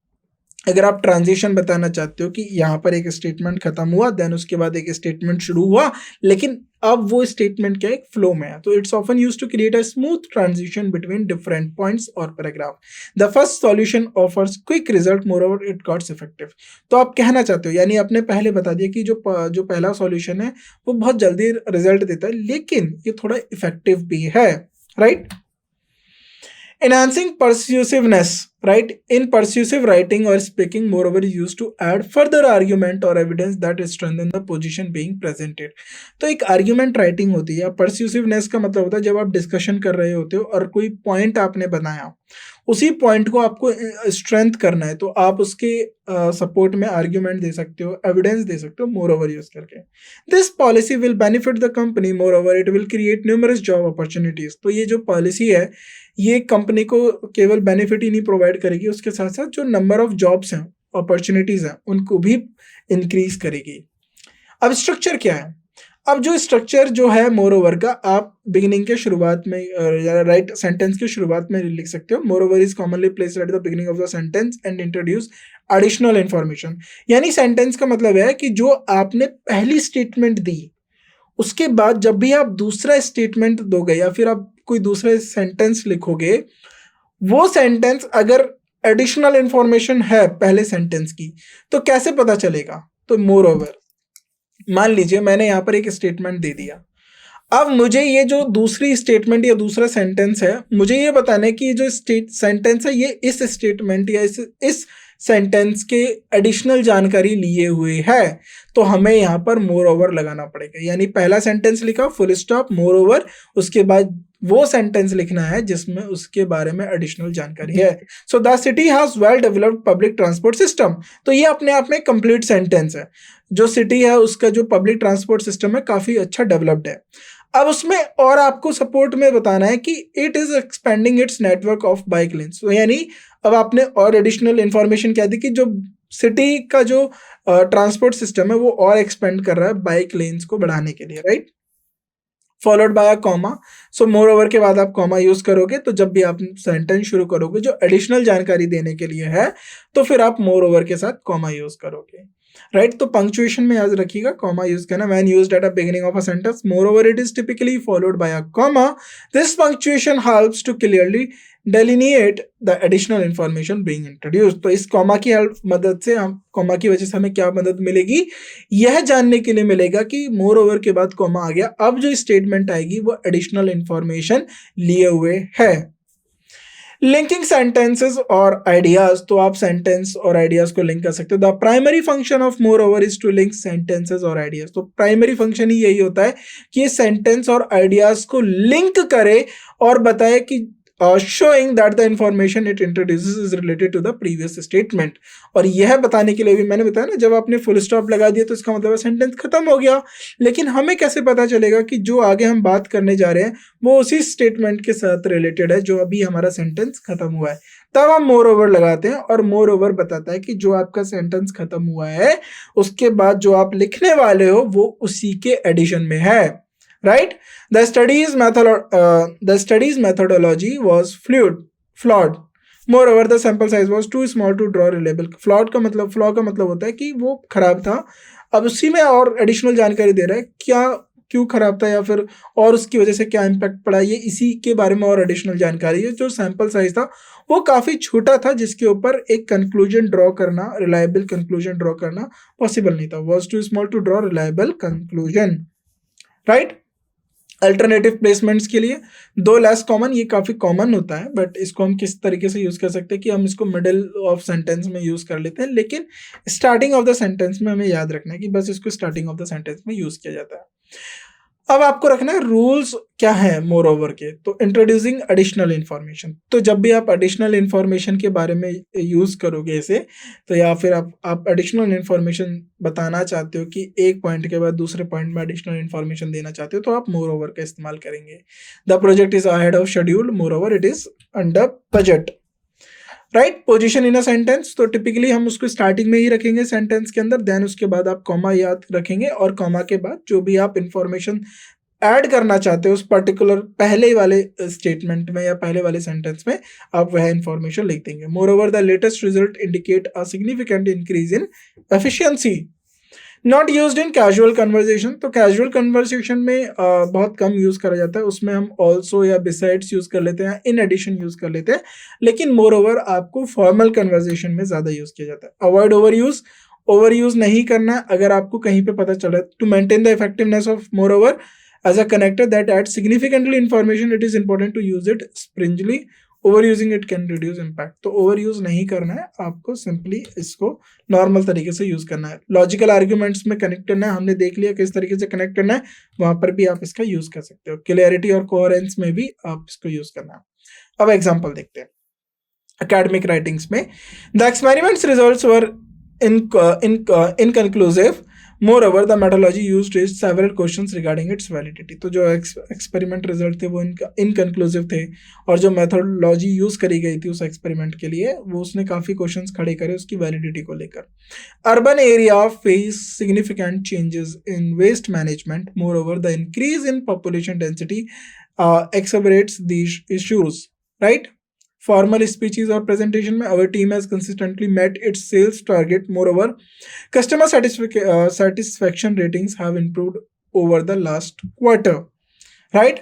अगर आप ट्रांजिशन बताना चाहते हो कि यहाँ पर एक स्टेटमेंट खत्म हुआ देन उसके बाद एक स्टेटमेंट शुरू हुआ लेकिन अब वो स्टेटमेंट क्या एक फ्लो में है, तो it's often used to create a smooth transition between different points और paragraph. The first solution offers quick result, moreover it gots effective, तो आप कहना चाहते हो यानी आपने पहले बता दिया कि जो पहला सॉल्यूशन है वो बहुत जल्दी रिजल्ट देता है लेकिन ये थोड़ा इफेक्टिव भी है, right. Enhancing persuasiveness, right? In persuasive writing or speaking, moreover is used to add further argument or evidence that strengthen the position being presented. तो एक argument writing होती है, persuasiveness का मतलब होता है जब आप डिस्कशन कर रहे होते हो और कोई पॉइंट आपने बनाया उसी पॉइंट को आपको स्ट्रेंथ करना है तो आप उसके सपोर्ट में आर्ग्यूमेंट दे सकते हो, एविडेंस दे सकते हो मोर ओवर यूज करके। This policy will benefit the company, more over it will create numerous job opportunities, तो ये जो पॉलिसी है ये कंपनी को केवल बेनिफिट ही नहीं प्रोवाइड करेगी, उसके साथ साथ जो नंबर ऑफ जॉब्स हैं, अपॉर्चुनिटीज हैं, उनको भी इंक्रीज करेगी। अब स्ट्रक्चर क्या है, अब जो स्ट्रक्चर जो है मोर ओवर का आप बिगिनिंग के शुरुआत में राइट सेंटेंस के शुरुआत में लिख सकते हो। More over is commonly placed at the beginning of the sentence and introduce additional information, यानी सेंटेंस का मतलब है कि जो आपने पहली स्टेटमेंट दी उसके बाद जब भी आप दूसरा स्टेटमेंट दोगे या फिर आप कोई दूसरा सेंटेंस लिखोगे वो सेंटेंस अगर एडिशनल इंफॉर्मेशन है पहले सेंटेंस की तो कैसे पता चलेगा, तो मोर ओवर मान लीजिए मैंने यहाँ पर एक स्टेटमेंट दे दिया, अब मुझे ये जो दूसरी स्टेटमेंट या दूसरा सेंटेंस है मुझे ये बताना है कि ये जो सेंटेंस है ये इस स्टेटमेंट या इस सेंटेंस के एडिशनल जानकारी लिए हुए है, तो हमें यहाँ पर मोर ओवर लगाना पड़ेगा, यानी पहला सेंटेंस लिखा फुल स्टॉप मोर ओवर, उसके बाद वो सेंटेंस लिखना है जिसमें उसके बारे में एडिशनल जानकारी है। So the city has well developed public transport system, तो ये अपने आप में कंप्लीट सेंटेंस है, जो सिटी है उसका जो पब्लिक ट्रांसपोर्ट सिस्टम है काफी अच्छा डेवलप्ड है। अब उसमें और आपको सपोर्ट में बताना है कि it is expanding it's network of bike lens, तो यानी अब आपने और एडिशनल इंफॉर्मेशन क्या दी कि जो सिटी का जो ट्रांसपोर्ट सिस्टम है वो और एक्सपेंड कर रहा है बाइक लेन्स को बढ़ाने के लिए, right. Followed by a comma, so moreover के बाद आप कॉमा यूज करोगे, तो जब भी आप सेंटेंस शुरू करोगे जो एडिशनल जानकारी देने के लिए है तो फिर आप मोर ओवर के साथ कॉमा यूज करोगे, राइट। तो पंक्चुएशन में याद रखिएगा कॉमा यूज करना, when used at a beginning of a sentence moreover it is typically followed by a comma, this punctuation helps to clearly delineate the additional information being introduced, तो इस comma की मदद से हम comma की वजह से हमें क्या मदद मिलेगी, यह जानने के लिए मिलेगा कि मोर ओवर के बाद कॉमा आ गया, अब जो स्टेटमेंट आएगी वो एडिशनल इंफॉर्मेशन लिए हुए है। लिंकिंग सेंटेंसेस और आइडियाज, तो आप सेंटेंस और आइडियाज को लिंक कर सकते हो। The primary function of moreover is to link sentences और आइडियाज, तो प्राइमरी फंक्शन ही यही होता है कि ये सेंटेंस और आइडियाज को लिंक करे और बताए कि showing that the information it introduces is related to the previous statement। और यह बताने के लिए भी मैंने बताया ना, जब आपने फुल स्टॉप लगा दिया तो इसका मतलब सेंटेंस खत्म हो गया। लेकिन हमें कैसे पता चलेगा कि जो आगे हम बात करने जा रहे हैं वो उसी स्टेटमेंट के साथ रिलेटेड है जो अभी हमारा सेंटेंस खत्म हुआ है। तब हम मोर ओवर लगाते हैं और मोर ओवर बताता है कि जो आपका सेंटेंस खत्म हुआ है उसके बाद जो आप लिखने वाले हो वो उसी के एडिशन में है। Right? The study's methodology was flawed. Moreover, the sample size was too small to draw reliable. Flaw का मतलब होता है कि वो खराब था। अब उसी में और एडिशनल जानकारी दे रहा है क्या क्यों खराब था या फिर और उसकी वजह से क्या इम्पैक्ट पड़ा, ये इसी के बारे में और एडिशनल जानकारी है। जो सैंपल साइज था वो काफ़ी छोटा था जिसके ऊपर एक कंक्लूजन ड्रॉ करना, रिलायबल कंक्लूजन ड्रॉ करना पॉसिबल नहीं था। Was too small to draw reliable conclusion. Right? Alternative placements के लिए दो लेस कॉमन, ये काफ़ी कॉमन होता है बट इसको हम किस तरीके से यूज़ कर सकते हैं कि हम इसको मिडिल ऑफ सेंटेंस में यूज़ कर लेते हैं, लेकिन स्टार्टिंग ऑफ द सेंटेंस में हमें याद रखना है कि बस इसको स्टार्टिंग ऑफ द सेंटेंस में यूज़ किया जाता है। अब आपको रखना है रूल्स क्या है मोर ओवर के। तो इंट्रोड्यूसिंग एडिशनल इन्फॉर्मेशन, तो जब भी आप एडिशनल इन्फॉर्मेशन के बारे में यूज़ करोगे इसे, तो या फिर आप एडिशनल इन्फॉर्मेशन बताना चाहते हो कि एक पॉइंट के बाद दूसरे पॉइंट में एडिशनल इन्फॉर्मेशन देना चाहते हो तो आप मोर ओवर का इस्तेमाल करेंगे। The project is ahead of schedule, more over it is under budget. Right? Position in a sentence, तो टिपिकली हम उसको स्टार्टिंग में ही रखेंगे सेंटेंस के अंदर, देन उसके बाद आप कॉमा याद रखेंगे और कॉमा के बाद जो भी आप इंफॉर्मेशन ऐड करना चाहते हो उस पर्टिकुलर पहले वाले स्टेटमेंट में या पहले वाले सेंटेंस में आप वह इंफॉर्मेशन लिख देंगे। More over the latest result indicate a significant increase in efficiency. Not used in casual conversation, तो कैजुअल कन्वर्सेशन में बहुत कम यूज़ करा जाता है, उसमें हम ऑल्सो या बिसाइड्स यूज़ कर लेते हैं, इन एडिशन यूज़ कर लेते हैं, लेकिन मोर ओवर आपको फॉर्मल कन्वर्सेशन में ज़्यादा यूज़ किया जाता है। अवॉइड ओवर यूज़ नहीं करना अगर आपको कहीं पे पता चला। To maintain the effectiveness of moreover as a connector that add significantly information it is important to use it sparingly, over using it can reduce impact. तो ओवर यूज नहीं करना है आपको, सिंपली इसको नॉर्मल तरीके से use करना है। लॉजिकल आर्ग्यूमेंट्स में कनेक्ट करना है, हमने देख लिया किस तरीके से कनेक्ट करना है, वहां पर भी आप इसका यूज कर सकते हो। क्लियरिटी और कोहेरेंस में भी आप इसको यूज करना है। अब एग्जांपल देखते हैं academic writings में। The experiments results were inconclusive. Moreover, the methodology used raised several questions regarding its validity. तो जो एक्सपेरिमेंट रिजल्ट थे वो इनकन्क्लूसिव थे और जो मेथोडोलॉजी यूज करी गई थी उस एक्सपेरिमेंट के लिए वो उसने काफ़ी क्वेश्चंस खड़े करे उसकी वैलिडिटी को लेकर। Urban area face significant changes in waste management. Moreover the increase in population density exacerbates these issues. Right? Formal speeches or presentation में our team has consistently met its sales target. Moreover, customer satisfaction ratings have improved over the last quarter. Right?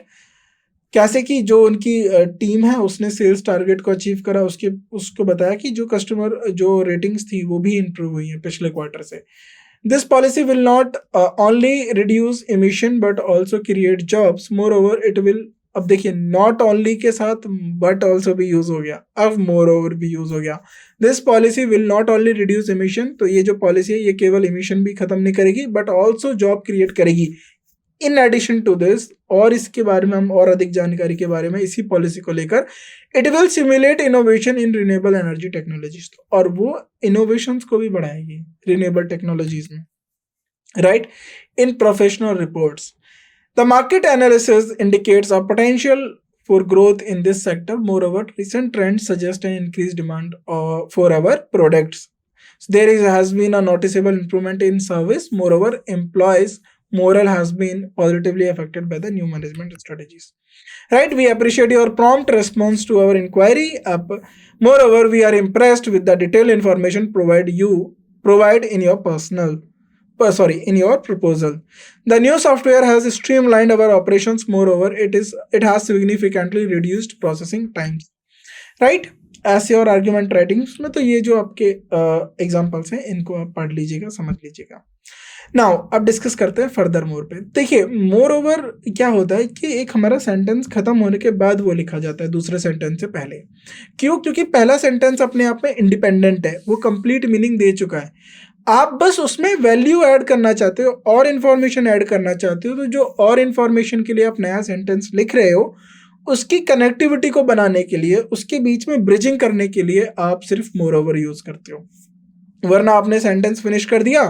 कैसे कि जो उनकी team है उसने sales target को achieve करा, उसको बताया कि जो कस्टमर जो रेटिंग्स थी वो भी इंप्रूव हुई हैं पिछले क्वार्टर से। This policy will not only reduce emission but also create jobs. More over it will, अब देखिए नॉट ओनली के साथ बट ऑल्सो भी यूज हो गया, अब मोर ओवर भी यूज हो गया। This policy will not only reduce emission, तो ये जो पॉलिसी है ये केवल इमिशन भी खत्म नहीं करेगी बट ऑल्सो जॉब क्रिएट करेगी। इन एडिशन टू दिस, और इसके बारे में हम और अधिक जानकारी के बारे में इसी पॉलिसी को लेकर, it will simulate innovation in renewable energy technologies, और वो इनोवेशंस को भी बढ़ाएगी रिन्यूएबल टेक्नोलॉजीज में। Right? In professional reports the market analysis indicates a potential for growth in this sector. Moreover, recent trends suggest an increased demand for our products. So has been a noticeable improvement in service. Moreover, employees' morale has been positively affected by the new management strategies. Right? We appreciate your prompt response to our inquiry. Moreover, we are impressed with the detailed information provide in your in your proposal. The new software has streamlined our operations. Moreover, it has significantly reduced processing times. Right? ऐसे और argument writings में तो ये जो आपके examples हैं इनको आप पढ़ लीजिएगा, समझ लीजिएगा। नाउ अब डिस्कस करते हैं फर्दर मोर पे। देखिए मोर ओवर क्या होता है कि एक हमारा सेंटेंस खत्म होने के बाद वो लिखा जाता है दूसरे सेंटेंस से पहले। क्यों? क्योंकि पहला सेंटेंस अपने आप में इंडिपेंडेंट है, वो कंप्लीट मीनिंग दे चुका है। आप बस उसमें वैल्यू ऐड करना चाहते हो और इन्फॉर्मेशन ऐड करना चाहते हो, तो जो और इन्फॉर्मेशन के लिए आप नया सेंटेंस लिख रहे हो उसकी कनेक्टिविटी को बनाने के लिए, उसके बीच में ब्रिजिंग करने के लिए आप सिर्फ मोर ओवर यूज करते हो। वरना आपने सेंटेंस फिनिश कर दिया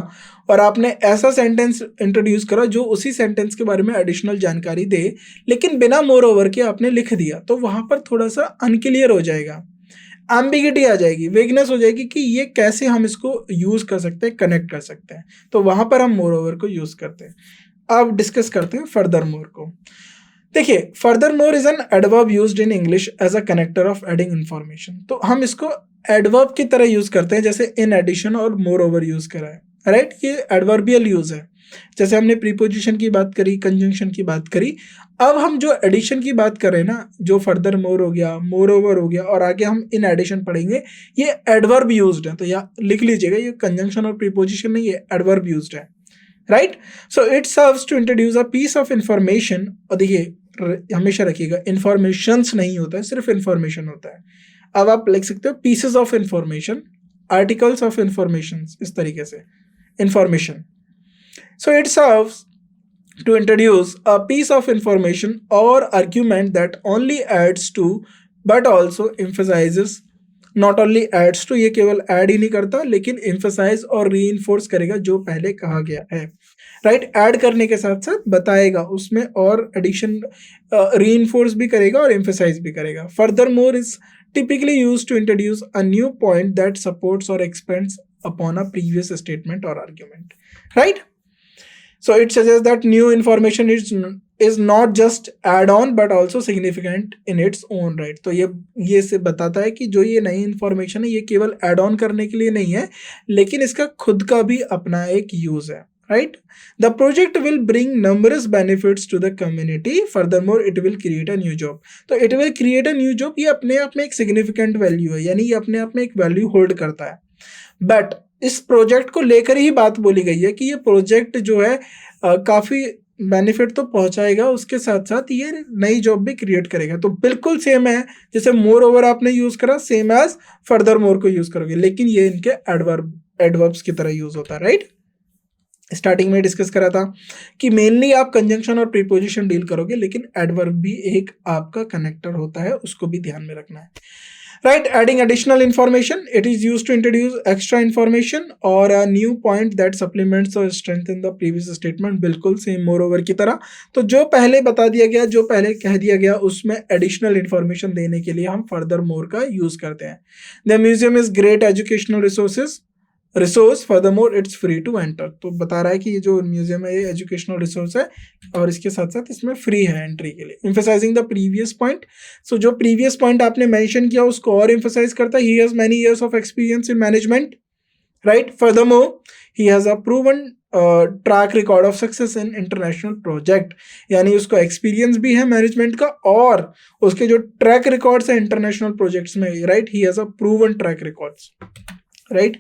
और आपने ऐसा सेंटेंस इंट्रोड्यूस करा जो उसी सेंटेंस के बारे में एडिशनल जानकारी दे, लेकिन बिना मोर ओवर के आपने लिख दिया, तो वहां पर थोड़ा सा अनक्लियर हो जाएगा, एम्बिगिटी आ जाएगी, वेगनेस हो जाएगी कि ये कैसे हम इसको यूज कर सकते हैं, कनेक्ट कर सकते हैं। तो वहां पर हम मोर ओवर को यूज करते हैं। अब डिस्कस करते हैं फर्दर मोर को। देखिए furthermore is an adverb used in English as a connector of adding information. तो हम इसको एडवर्ब की तरह यूज करते हैं, जैसे इन एडिशन और मोर ओवर यूज करा है, राइट। ये एडवर्बियल यूज है। जैसे हमने प्रीपोजिशन की बात करी, कंजंक्शन की बात करी, अब हम जो एडिशन की बात कर रहे हैं ना, जो फर्दर मोर हो गया, मोर ओवर हो गया और आगे हम इन एडिशन पढ़ेंगे, ये एडवर्ब यूज्ड है। तो या लिख लीजिएगा, ये कंजंक्शन और प्रीपोजिशन नहीं, ये एडवर्ब यूज्ड है, right. So it serves to introduce a piece of information. और देखिए हमेशा रखिएगा, इंफॉर्मेशंस नहीं होता है, सिर्फ इंफॉर्मेशन होता है। अब आप लिख सकते हो pieces of information, articles of information, इस तरीके से information. So it serves to introduce a piece of information or argument that only adds to but also emphasizes, not only adds to, ये केवल ऐड ही नहीं करता लेकिन emphasize और reinforce करेगा जो पहले कहा गया है, राइट। ऐड करने के साथ साथ बताएगा उसमें और एडिशन, reinforce भी करेगा और emphasize भी करेगा। Furthermore is typically used to introduce a new point that supports or expands upon a previous statement or argument, right? So it suggests that new information is not just add on but also significant in its own right। तो ये से बताता है कि जो ये नई information है ये केवल ऐड ऑन करने के लिए नहीं है, लेकिन इसका खुद का भी अपना एक यूज है, right? The project will bring numerous benefits to the community. Furthermore, it will create a new job. तो it will create a new job, ये अपने आप में एक significant value है, यानी ये अपने आप में एक value hold करता है। बट इस प्रोजेक्ट को लेकर ही बात बोली गई है कि ये प्रोजेक्ट जो है काफी बेनिफिट तो पहुंचाएगा, उसके साथ साथ ये नई जॉब भी क्रिएट करेगा। तो बिल्कुल सेम है, जैसे मोर ओवर आपने यूज करा, सेम एज फर्दर मोर को यूज करोगे, लेकिन ये इनके एडवर्ब्स की तरह यूज होता है, राइट। स्टार्टिंग में डिस्कस करा था कि मेनली आप कंजंक्शन और प्रीपोजिशन डील करोगे, लेकिन एडवर्ब भी एक आपका कनेक्टर होता है, उसको भी ध्यान में रखना है, right? Adding additional information, it is used to introduce extra information or a new point that supplements or strengthens the previous statement। बिल्कुल सेम मोर ओवर की तरह। तो जो पहले बता दिया गया, जो पहले कह दिया गया, उसमें एडिशनल इंफॉर्मेशन देने के लिए हम फर्दर मोर का यूज करते हैं। The museum is great educational resource, furthermore it's free to enter. तो बता रहा है कि ये जो म्यूजियम है ये एजुकेशनल रिसोर्स है और इसके साथ साथ इसमें फ्री है एंट्री के लिए। एम्फसाइजिंग द प्रीवियस पॉइंट, सो जो प्रीवियस पॉइंट आपने मेंशन किया उसको और एम्फसाइज करता है। He has many years of experience in management, right. Furthermore he has a proven track record of success in international project, यानी उसको एक्सपीरियंस भी है मैनेजमेंट का और उसके जो ट्रैक रिकॉर्ड्स है इंटरनेशनल प्रोजेक्ट्स में, right. He has a proven track records, right.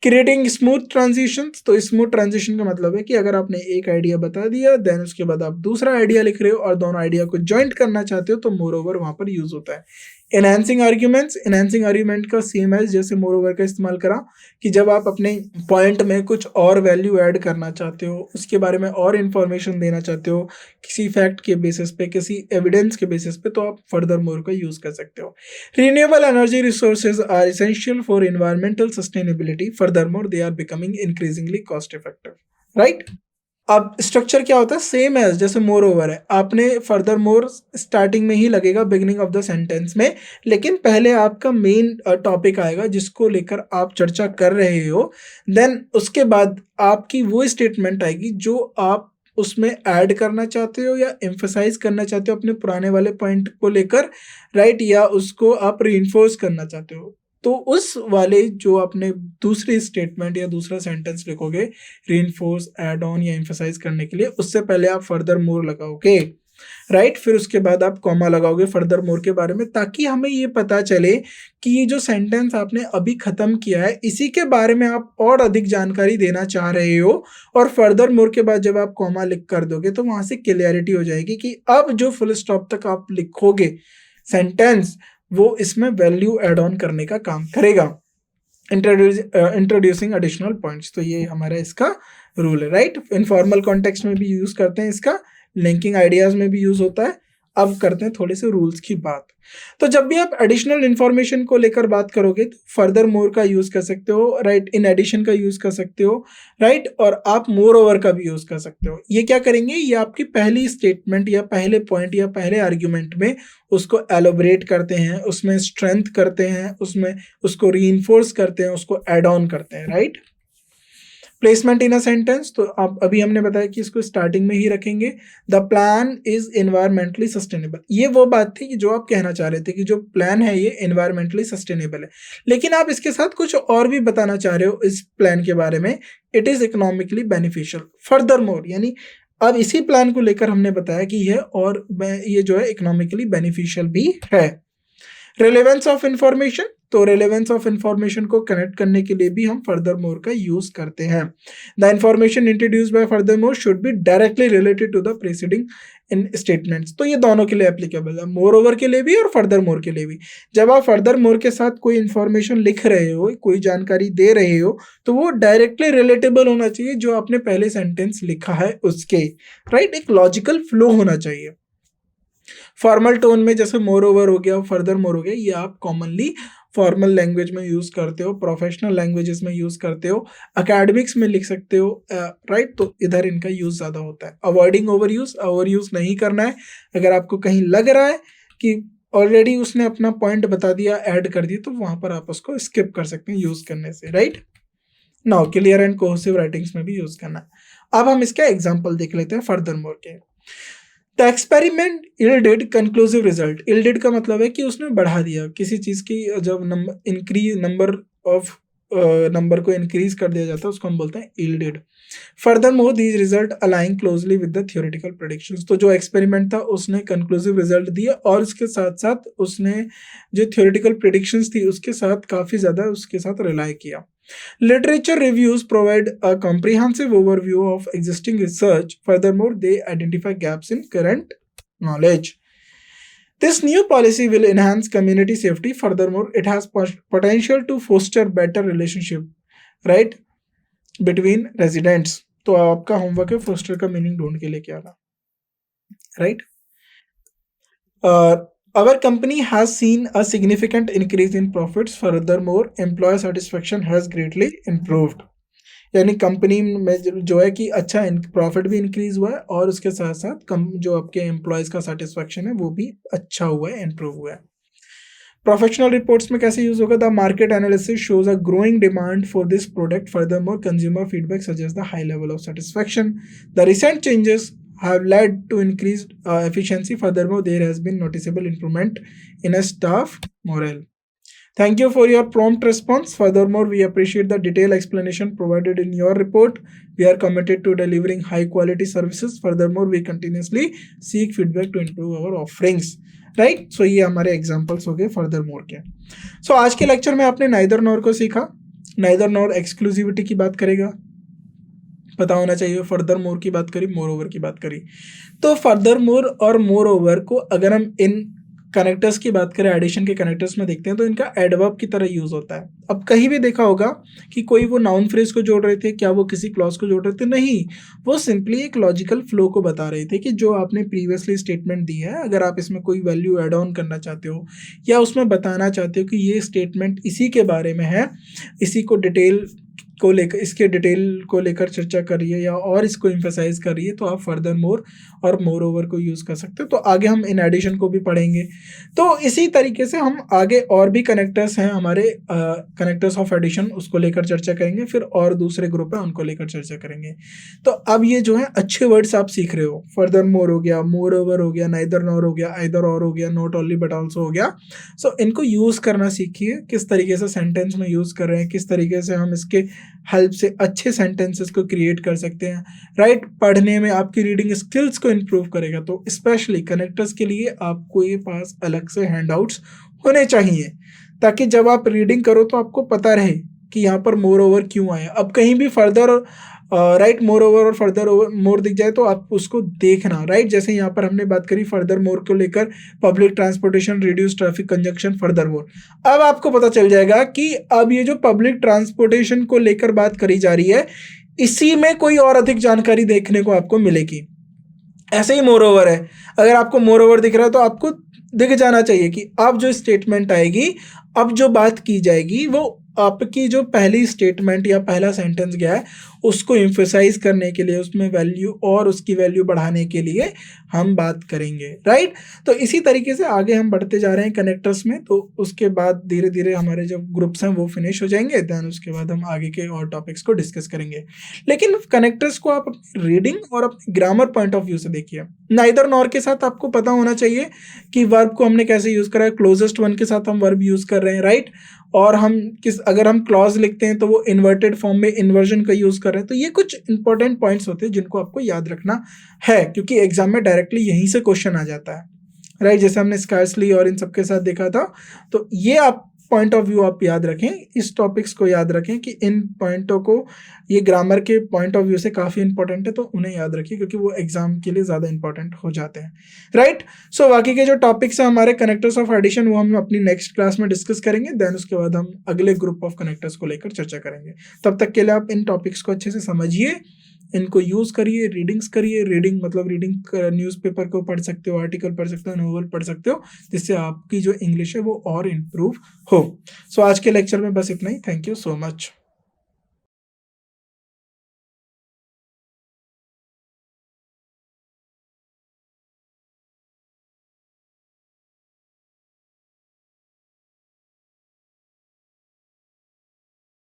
Creating smooth transition, तो स्मूथ ट्रांजिशन का मतलब है कि अगर आपने एक आइडिया बता दिया देन उसके बाद आप दूसरा आइडिया लिख रहे हो और दोनों आइडिया को ज्वाइंट करना चाहते हो, तो मोर ओवर वहां पर यूज होता है। एनहांसिंग आर्ग्यूमेंट्स, एनहांसिंग आर्ग्यूमेंट का सेम है जैसे मोर ओवर का इस्तेमाल करा कि जब आप अपने पॉइंट में कुछ और वैल्यू ऐड करना चाहते हो, उसके बारे में और इन्फॉर्मेशन देना चाहते हो किसी फैक्ट के बेसिस पे, किसी एविडेंस के बेसिस पे, तो आप फर्दर मोर का यूज कर सकते हो। Renewable energy resources are essential for environmental sustainability, furthermore they are becoming increasingly cost effective, right. अब स्ट्रक्चर क्या होता है, सेम है जैसे मोर ओवर है। आपने फर्दर मोर स्टार्टिंग में ही लगेगा बिगिनिंग ऑफ द सेंटेंस में, लेकिन पहले आपका मेन टॉपिक आएगा जिसको लेकर आप चर्चा कर रहे हो, देन उसके बाद आपकी वो स्टेटमेंट आएगी जो आप उसमें ऐड करना चाहते हो या एम्फसाइज करना चाहते हो अपने पुराने वाले पॉइंट को लेकर, राइट, या उसको आप रीइंफोर्स करना चाहते हो। तो उस वाले जो आपने दूसरी स्टेटमेंट या दूसरा सेंटेंस लिखोगे रीइंफोर्स, ऐड ऑन या एम्फसाइज करने के लिए, उससे पहले आप फर्दर मोर लगाओगे, राइट। फिर उसके बाद आप कॉमा लगाओगे फर्दर मोर के बारे में, ताकि हमें ये पता चले कि ये जो सेंटेंस आपने अभी खत्म किया है इसी के बारे में आप और अधिक जानकारी देना चाह रहे हो। और फर्दर मोर के बाद जब आप कॉमा लिख कर दोगे तो वहां से क्लियरिटी हो जाएगी कि अब जो फुल स्टॉप तक आप लिखोगे सेंटेंस वो इसमें वैल्यू एड ऑन करने का काम करेगा। इंट्रोड्यूसिंग एडिशनल पॉइंट्स, तो ये हमारा इसका रूल है, राइट। इनफॉर्मल कॉन्टेक्स्ट में भी यूज करते हैं इसका, लिंकिंग आइडियाज में भी यूज होता है। अब करते हैं थोड़े से रूल्स की बात। तो जब भी आप एडिशनल इंफॉर्मेशन को लेकर बात करोगे तो फर्दर मोर का यूज कर सकते हो, राइट, इन एडिशन का यूज कर सकते हो, राइट, और आप मोर ओवर का भी यूज कर सकते हो। ये क्या करेंगे, ये आपकी पहली स्टेटमेंट या पहले पॉइंट या पहले आर्ग्यूमेंट में उसको एलोबरेट करते हैं, उसमें स्ट्रेंथ करते हैं, उसमें उसको रीइंफोर्स करते हैं, उसको एड ऑन करते हैं, right. Placement in a sentence, तो आप अभी हमने बताया कि इसको स्टार्टिंग में ही रखेंगे। The plan is environmentally sustainable, ये वो बात थी कि जो आप कहना चाह रहे थे कि जो प्लान है ये एनवायरमेंटली सस्टेनेबल है, लेकिन आप इसके साथ कुछ और भी बताना चाह रहे हो इस प्लान के बारे में। It is economically beneficial further more, यानी अब इसी प्लान को लेकर हमने बताया कि ये जो है इकोनॉमिकली बेनिफिशियल भी है। रेलेवेंस ऑफ इंफॉर्मेशन, तो रेलेवेंस ऑफ इंफॉर्मेशन को कनेक्ट करने के लिए भी हम फर्दर मोर का यूज करते हैं। The information introduced by furthermore should be directly related to the preceding in statements, तो ये दोनों के लिए एप्लीकेबल है, मोर ओवर के लिए भी और फर्दर मोर के लिए भी। जब आप फर्दर मोर के साथ कोई इंफॉर्मेशन लिख रहे हो, कोई जानकारी दे रहे हो, तो वो डायरेक्टली रिलेटेबल होना चाहिए जो आपने पहले सेंटेंस लिखा है उसके, राइट। एक लॉजिकल फ्लो होना चाहिए। फॉर्मल टोन में जैसे मोर ओवर हो गया, फर्दर मोर हो गया, ये आप कॉमनली फॉर्मल लैंग्वेज में यूज करते हो, प्रोफेशनल लैंग्वेजेस में यूज करते हो, अकेडमिक्स में लिख सकते हो, राइट। तो इधर इनका यूज ज्यादा होता है। अवॉइडिंग ओवर यूज नहीं करना है। अगर आपको कहीं लग रहा है कि ऑलरेडी उसने अपना पॉइंट बता दिया, ऐड कर दिया, तो वहां पर आप उसको स्किप कर सकते हैं यूज करने से, right. Now clear and cohesive writings में भी यूज करना है। अब हम इसका एग्जाम्पल देख लेते हैं फर्दर मोर के। The experiment yielded conclusive result, yielded का मतलब है कि उसने बढ़ा दिया किसी चीज की, जब नंबर को इंक्रीज कर दिया जाता है उसको हम बोलते हैं yielded। Furthermore these result align closely with the theoretical predictions, तो जो एक्सपेरिमेंट था उसने कंक्लूसिव रिजल्ट दिया और उसके साथ साथ उसने जो थियोरेटिकल प्रेडिक्शंस थी उसके साथ काफी ज्यादा उसके साथ रिलाई किया। Literature reviews provide a comprehensive overview of existing research. Furthermore, they identify gaps in current knowledge. This new policy will enhance community safety. Furthermore, it has potential to foster better relationship, right, between residents. तो आपका homework है poster का meaning ढूंढ के लेके आना, right. Our company has seen a significant increase in profits. Furthermore, employee satisfaction has greatly improved. यानी company में जो है कि अच्छा प्रॉफिट भी इंक्रीज हुआ है और उसके साथ साथ कम जो आपके एम्प्लॉयज का सेटिस्फेक्शन है वो भी अच्छा हुआ है, इंप्रूव हुआ है। प्रोफेशनल रिपोर्ट्स में कैसे यूज होगा, the market analysis shows a growing demand for this product. Furthermore consumer feedback suggest the high level of satisfaction. The recent changes have led to increased efficiency. Furthermore, there has been noticeable improvement in a staff morale. Thank you for your prompt response. Furthermore, we appreciate the detailed explanation provided in your report. We are committed to delivering high quality services. Furthermore, we continuously seek feedback to improve our offerings. Right? So ये हमारे examples हो गए furthermore के। So आज के lecture में आपने neither nor को सीखा। neither nor exclusivity की बात करेगा, पता होना चाहिए। फर्दर मोर की बात करी, मोर ओवर की बात करी। तो फर्दर मोर और मोर ओवर को अगर हम इन कनेक्टर्स की बात करें, एडिशन के कनेक्टर्स में देखते हैं तो इनका एडवर्ब की तरह यूज होता है। अब कहीं भी देखा होगा कि कोई वो नाउन फ्रेज को जोड़ रहे थे, क्या वो किसी क्लॉज को जोड़ रहे थे? नहीं, वो सिंपली एक लॉजिकल फ्लो को बता रहे थे कि जो आपने प्रीवियसली स्टेटमेंट दी है, अगर आप इसमें कोई वैल्यू एड ऑन करना चाहते हो या उसमें बताना चाहते हो कि ये स्टेटमेंट इसी के बारे में है, इसी को डिटेल को लेकर, इसके डिटेल को लेकर चर्चा करिए या और इसको एम्फसाइज करिए, तो आप फर्दर मोर और मोर ओवर को यूज कर सकते हो। तो आगे हम इन एडिशन को भी पढ़ेंगे। तो इसी तरीके से हम आगे और भी कनेक्टर्स हैं हमारे, कनेक्टर्स ऑफ एडिशन, उसको लेकर चर्चा करेंगे। फिर और दूसरे ग्रुप है उनको लेकर चर्चा करेंगे। तो अब ये जो है अच्छे वर्ड्स आप सीख रहे हो, फर्दर मोर हो गया, मोर ओवर हो गया, नाइदर नॉर हो गया, आइदर और हो गया, नॉट ओनली बट ऑल्सो हो गया। सो इनको यूज करना सीखिए, किस तरीके से सेंटेंस में यूज कर रहे हैं, किस तरीके से हम इसके हेल्प से अच्छे सेंटेंसेस को क्रिएट कर सकते हैं, राइट। पढ़ने में आपकी रीडिंग स्किल्स को इम्प्रूव करेगा। तो स्पेशली कनेक्टर्स के लिए आपको ये पास अलग से हैंडआउट्स होने चाहिए, ताकि जब आप रीडिंग करो तो आपको पता रहे कि यहाँ पर मोर ओवर क्यों आया। अब कहीं भी फर्दर राइट मोर ओवर और फर्दर ओवर मोर दिख जाए तो आप उसको देखना, राइट। जैसे यहाँ पर हमने बात करी फर्दर मोर को लेकर, public transportation reduce traffic conjunction further more. अब आपको पता चल जाएगा कि अब ये जो पब्लिक ट्रांसपोर्टेशन को लेकर बात करी जा रही है, इसी में कोई और अधिक जानकारी देखने को आपको मिलेगी। ऐसे ही मोर ओवर है, अगर आपको मोर ओवर दिख रहा है तो आपको दिख जाना चाहिए कि अब जो स्टेटमेंट आएगी, अब जो बात की जाएगी, वो आपकी जो पहली स्टेटमेंट या पहला सेंटेंस गया है उसको एम्फसाइज करने के लिए, उसमें वैल्यू और उसकी वैल्यू बढ़ाने के लिए हम बात करेंगे, राइट। तो इसी तरीके से आगे हम बढ़ते जा रहे हैं कनेक्टर्स में। तो उसके बाद धीरे धीरे हमारे जो ग्रुप्स हैं वो फिनिश हो जाएंगे, देन उसके बाद हम आगे के और टॉपिक्स को डिस्कस करेंगे। लेकिन कनेक्टर्स को आप अपनी रीडिंग और अपनी ग्रामर पॉइंट ऑफ व्यू से देखिए। नाइदर नॉर के साथ आपको पता होना चाहिए कि वर्ब को हमने कैसे यूज करा है। क्लोजेस्ट वन के साथ हम वर्ब यूज कर रहे हैं, राइट। और हम अगर हम क्लॉज लिखते हैं तो वो इन्वर्टेड फॉर्म में इन्वर्जन का यूज कर रहे हैं। तो ये कुछ इंपॉर्टेंट पॉइंट्स होते हैं जिनको आपको याद रखना है, क्योंकि एग्जाम में डायरेक्टली यहीं से क्वेश्चन आ जाता है, राइट। जैसे हमने स्कार्सली और इन सबके साथ देखा था। तो ये आप पॉइंट ऑफ व्यू आप याद रखें, इस टॉपिक्स को याद रखें कि इन पॉइंटों को, ये ग्रामर के पॉइंट ऑफ व्यू से काफ़ी इंपॉर्टेंट है, तो उन्हें याद रखिए क्योंकि वो एग्जाम के लिए ज़्यादा इंपॉर्टेंट हो जाते हैं, राइट। सो बाकी के जो टॉपिक्स हैं हमारे कनेक्टर्स ऑफ एडिशन, वो हम अपनी नेक्स्ट क्लास में डिस्कस करेंगे। देन उसके बाद हम अगले ग्रुप ऑफ कनेक्टर्स को लेकर चर्चा करेंगे। तब तक के लिए आप इन टॉपिक्स को अच्छे से समझिए, इनको यूज़ करिए, रीडिंग्स करिए। रीडिंग मतलब रीडिंग न्यूज़पेपर को पढ़ सकते हो, आर्टिकल पढ़ सकते हो, नोवेल पढ़ सकते हो, जिससे आपकी जो इंग्लिश है वो और इम्प्रूव हो। सो आज के लेक्चर में बस इतना ही। Thank you so much.